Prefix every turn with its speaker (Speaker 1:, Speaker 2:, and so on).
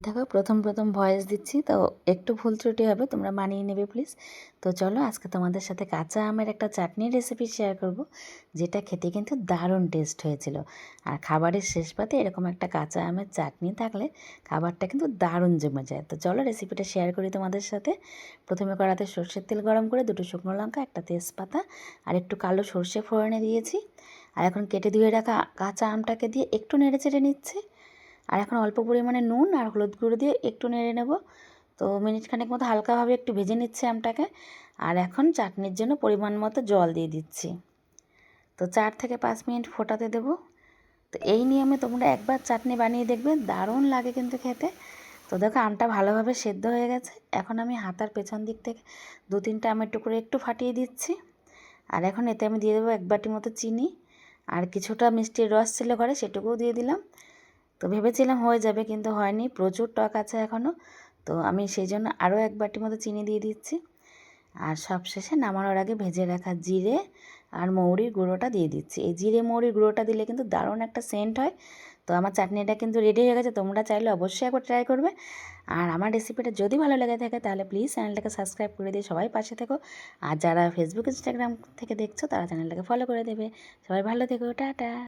Speaker 1: দেখো প্রথম ভয়েস দিচ্ছি তো একটু ভুল ত্রুটি হবে, তোমরা মানিয়ে নেবে প্লিজ। তো চলো আজকে তোমাদের সাথে কাঁচা আমের একটা চাটনির রেসিপি শেয়ার করব, যেটা খেতে কিন্তু দারুণ টেস্ট হয়েছিল। আর খাবারের শেষ পাতে এরকম একটা কাঁচা আমের চাটনি থাকলে খাবারটা কিন্তু দারুণ জমে যায়। তো চলো রেসিপিটা শেয়ার করি তোমাদের সাথে। প্রথমে কড়াতে সর্ষের তেল গরম করে দুটো শুকনো লঙ্কা, একটা তেজপাতা আর একটু কালো সর্ষে ফোড়নে দিয়েছি। আর এখন কেটে ধুয়ে রাখা কাঁচা আমটাকে দিয়ে একটু নেড়ে চেড়ে নিচ্ছি। আর এখন অল্প পরিমাণে নুন আর হলুদ গুঁড়ো দিয়ে একটু নেড়ে নেব। তো মিনিটখানেক মতো হালকাভাবে একটু ভেজে নিচ্ছি আমটাকে। আর এখন চাটনির জন্য পরিমাণ মতো জল দিয়ে দিচ্ছি। তো 4 থেকে 5 মিনিট ফোটাতে দেব। তো এই নিয়মে তোমরা একবার চাটনি বানিয়ে দেখবে, দারুণ লাগে কিন্তু খেতে। তো দেখো আমটা ভালোভাবে সেদ্ধ হয়ে গেছে। এখন আমি হাতার পেছন দিক থেকে 2-3টা আমের টুকরো একটু ফাটিয়ে দিচ্ছি। আর এখন এতে আমি দিয়ে দেবো 1 বাটি মতো চিনি, আর কিছুটা মিষ্টির রস ছিল ঘরে সেটুকুও দিয়ে দিলাম। তো ভেবেছিলাম হয়ে যাবে, কিন্তু হয়নি, প্রচুর টক আছে এখনও। তো আমি সেই জন্য আরও 1 বাটি মতো চিনি দিয়ে দিচ্ছি। আর সবশেষে নামানোর আগে ভেজে রাখা জিরে আর মৌরির গুঁড়োটা দিয়ে দিচ্ছি। এই জিরে মৌরির গুঁড়োটা দিলে কিন্তু দারুণ একটা সেন্ট হয়। তো আমার চাটনিটা কিন্তু রেডি হয়ে গেছে, তোমরা চাইলে অবশ্যই একবার ট্রাই করবে। আর আমার রেসিপিটা যদি ভালো লেগে থাকে তাহলে প্লিজ চ্যানেলটাকে সাবস্ক্রাইব করে দিয়ে সবাই পাশে থেকো। আর যারা ফেসবুক ইনস্টাগ্রাম থেকে দেখছো তারা চ্যানেলটাকে ফলো করে দেবে। সবাই ভালো থেকো, টাটা।